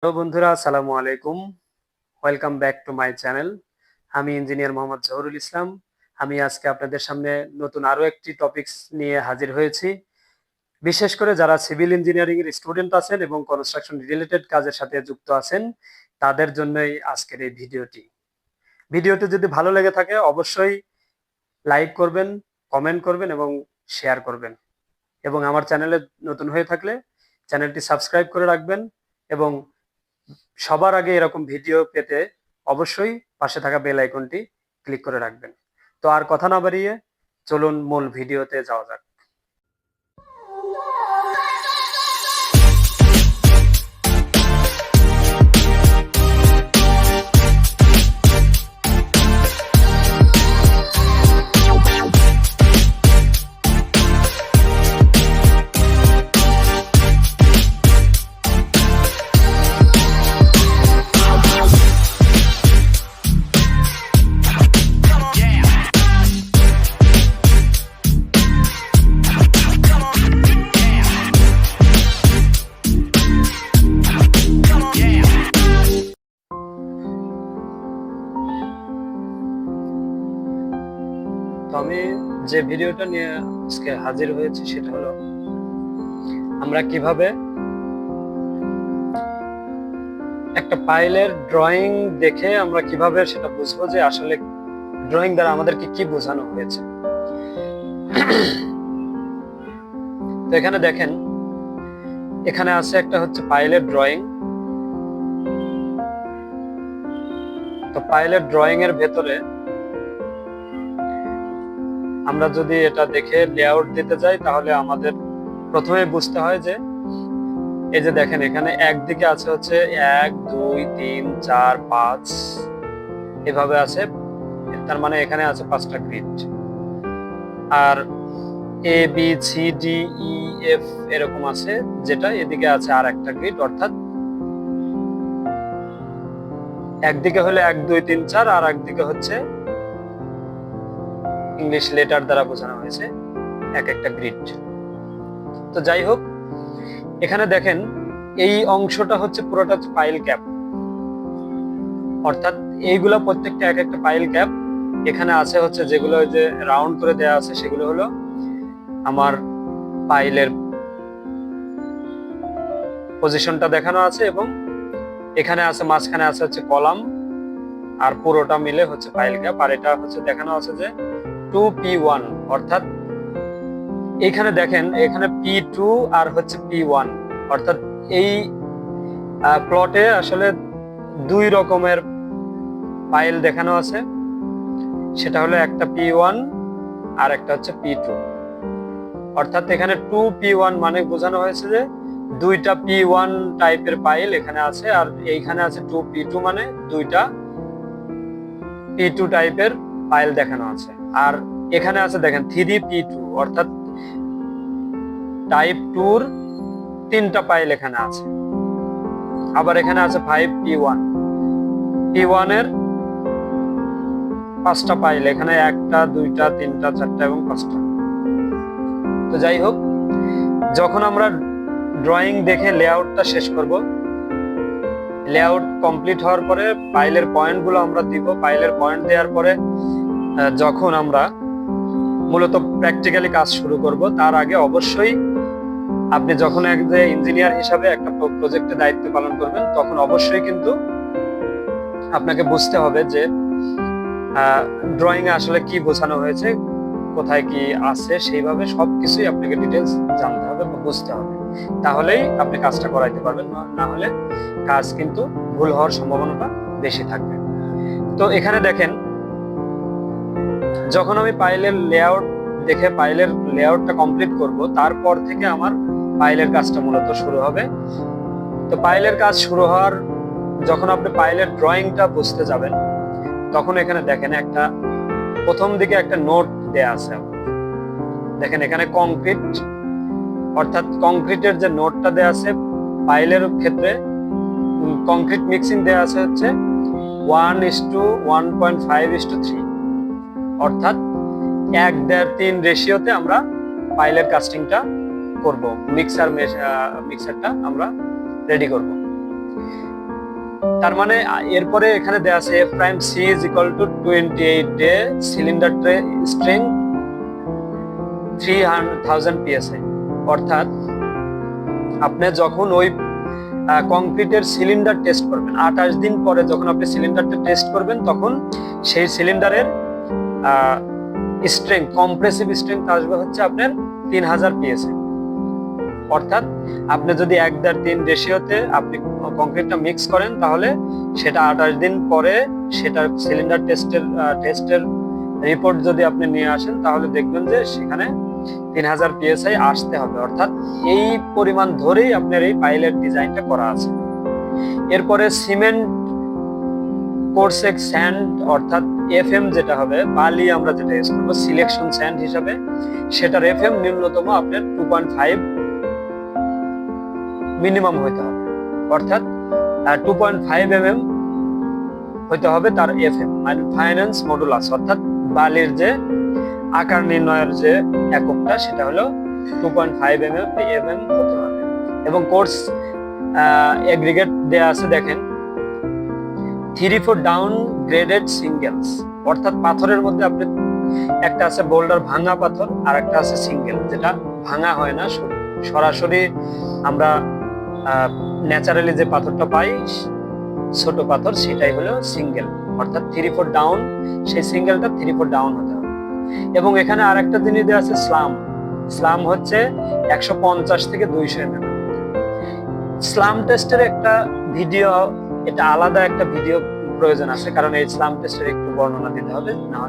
Hello বন্ধুরা, আসসালামু আলাইকুম। Welcome back to my channel. আমি ইঞ্জিনিয়ার মোহাম্মদ জহুরুল ইসলাম। আমি আজকে আপনাদের সামনে নতুন আরো একটি টপিকস নিয়ে হাজির হয়েছি। বিশেষ করে যারা সিভিল ইঞ্জিনিয়ারিং এর স্টুডেন্ট আছেন এবং কনস্ট্রাকশন রিলেটেড কাজের সাথে যুক্ত আছেন, তাদের জন্যই আজকের এই ভিডিওটি। ভিডিওটি যদি ভালো লেগে থাকে অবশ্যই লাইক করবেন, কমেন্ট করবেন এবং শেয়ার করবেন। এবং আমার চ্যানেলে নতুন হয়ে থাকলে চ্যানেলটি সাবস্ক্রাইব করে রাখবেন এবং সবার আগে এরকম ভিডিও পেতে অবশ্যই পাশে থাকা বেল আইকনটি ক্লিক করে রাখবেন। তো আর কথা না বাড়িয়ে চলুন মূল ভিডিওতে যাওয়া যাক। তো আমি যে ভিডিওটা নিয়ে আজকে হাজির হয়েছি সেটা হলো আমরা কিভাবে একটা ফাইলের ড্রয়িং দেখে আমরা কিভাবে সেটা বুঝবো যে আসলে ড্রয়িং দ্বারা আমাদেরকে কি বোঝানো হয়েছে। তো এখানে দেখেন, এখানে আছে একটা হচ্ছে ফাইলের ড্রয়িং। তো ফাইলের ড্রয়িং এর ভেতরে আমরা যদি এটা দেখে লেআউট দিতে যাই তাহলে আমাদের প্রথমে বুঝতে হয় যে এই যে দেখেন এখানে একদিকে আছে হচ্ছে 1 2 3 4 5 এভাবে আছে, তার মানে এখানে আছে 5টা গ্রিড। আর A B C D E F এরকম আছে, যেটা এদিকে আছে আর একটা গ্রিড, অর্থাৎ একদিকে হলে 1 2 3 4 আর একদিকে হচ্ছে ইংলিশ লেটার দ্বারা বোঝানো হয়েছে এক একটা গ্রিড। তো যাই হোক, এখানে দেখেন এই অংশটা হচ্ছে পুরোটা ফাইল ক্যাপ, অর্থাৎ এইগুলা প্রত্যেকটা এক একটা ফাইল ক্যাপ। এখানে আছে হচ্ছে যেগুলো যে রাউন্ড করে দেয়া আছে সেগুলো হলো আমার ফাইলের পজিশনটা দেখানো আছে, এবং এখানে আছে মাঝখানে আছে হচ্ছে কলাম, আর পুরোটা মিলে হচ্ছে ফাইল ক্যাপ। আর এটা হচ্ছে দেখানো আছে যে 2P1, অর্থাৎ এখানে দেখেন এখানে P2 আর হচ্ছে P1, অর্থাৎ এই প্লটে আসলে দুই রকমের ফাইল দেখানো আছে। সেটা হলো একটা P1 আর একটা হচ্ছে P2, অর্থাৎ এখানে 2P1 মানে বোঝানো হয়েছে যে দুইটা P1 টাইপের ফাইল এখানে আছে, আর এইখানে আছে 2P2 মানে দুইটা P2 টাইপের ফাইল দেখানো আছে। আর এখানে আছে দেখেন 3P2, অর্থাৎ টাইপ 2 এর 3টা ফাইল এখানে আছে। আবার এখানে আছে 5P1, P1 এর 5টা ফাইল, এখানে 1টা 2টা 3টা 4টা এবং 5টা। তো যাই হোক, যখন আমরা ড্রয়িং দেখে লেআউটটা শেষ করব, লেআউট কমপ্লিট হওয়ার পরে ফাইলের পয়েন্টগুলো আমরা দিব। ফাইলের পয়েন্ট দেওয়ার পরে যখন আমরা মূলত প্র্যাকটিক্যালি কাজ শুরু করব, তার আগে অবশ্যই আপনি যখন একজন ইঞ্জিনিয়ার হিসাবে একটা প্রজেক্টে দায়িত্ব পালন করবেন, তখন অবশ্যই কিন্তু আপনাকে বুঝতে হবে যে ড্রয়িং এ আসলে কি বোঝানো হয়েছে, কোথায় কি আছে, সেইভাবে সবকিছুই আপনাকে ডিটেলস জানতে হবে বা বুঝতে হবে। তাহলেই আপনি কাজটা করাইতে পারবেন, না হলে কাজ কিন্তু ভুল হওয়ার সম্ভাবনাটা বেশি থাকবে। তো এখানে দেখেন, যখন আমি ফাইলের লেআউট দেখে ফাইলের লেআউটটা কমপ্লিট করব, তারপর থেকে আমার ফাইলের কাজটা মূলত শুরু হবে। তো ফাইলের কাজ শুরু হওয়ার যখন আপনি ফাইলের ড্রয়িংটা বুঝতে যাবেন, তখন এখানে দেখেন একটা প্রথম দিকে একটা নোট দেয়া আছে। দেখেন এখানে কংক্রিট, অর্থাৎ কংক্রিটের যে নোটটা দেয়া আছে ফাইলের ক্ষেত্রে, কংক্রিট মিক্সিং দেয়া আছে হচ্ছে 1:1.5:3, অর্থাৎ 1:3 রেশিওতে আমরা ফাইলের কাস্টিংটা করব, মিক্সারটা আমরা রেডি করব। তার মানে এরপরে এখানে দেয়া আছে f prime c is equal to 28 day cylinder tray string 300,000 psi। অর্থাৎ আপনি যখন ওই কংক্রিটের সিলিন্ডার টেস্ট করবেন 28 দিন পরে, যখন আপনি সিলিন্ডারটা টেস্ট করবেন, তখন সেই সিলিন্ডারের স্ট্রেংথ, কম্প্রেসিভ স্ট্রেংথ আসবে হচ্ছে আপনার 3000 psi। অর্থাৎ আপনি যদি 1:3 রেশিওতে আপনি কংক্রিটটা মিক্স করেন, তাহলে সেটা 28 দিন পরে সেটার সিলিন্ডার টেস্টের রিপোর্ট যদি আপনি নিয়ে আসেন, তাহলে দেখবেন যে সেখানে 3000 psi আসতে হবে। অর্থাৎ এই পরিমাণ ধরেই আপনার এই পাইলের ডিজাইনটা করা আছে। এরপরে সিমেন্ট কোর্সেক স্যান্ড অর্থাৎ এফএম যেটা হবে, বালি আমরা যেটা ইউজ করবো সিলেকশন স্যান্ড হিসাবে, সেটার এফএম ন্যূনতম আপনার 2.5 মিনিমাম হইতে হবে। অর্থাৎ 2.5 mm হইতে হবে তার এফএম, মানে ফাইন্যান্স মডুলাস, অর্থাৎ বালির যে আকার নির্ণয়ের যে এককটা সেটা হলো 2.5 mm হতে হবে। এবং কোর্স এগ্রিগেট দেয়া আছে দেখেন 3-4 ডাউন গ্রেডেড সিঙ্গেলস। অর্থাৎ পাথরের মধ্যে আপনি একটা আছে বোল্ডার ভাঙা পাথর, আর একটা আছে সিঙ্গেল, যেটা ভাঙা হয় না, সরাসরি আমরা ন্যাচারালি যে পাথরটা পাই ছোট পাথর, সেটাই হলো সিঙ্গেল। অর্থাৎ 3-4 ডাউন, সেই সিঙ্গেলটা 3-4 ডাউন হতে হবে। এবং এখানে আরেকটা জিনিস দেওয়া আছে স্লাম। স্লাম হচ্ছে 150 থেকে 200 mm। স্লাম টেস্টের একটা ভিডিও, এটা আলাদা একটা ভিডিও প্রয়োজন আছে, কারণ এই স্লাম টেস্টের একটু বর্ণনা দিতে হবে, না হলে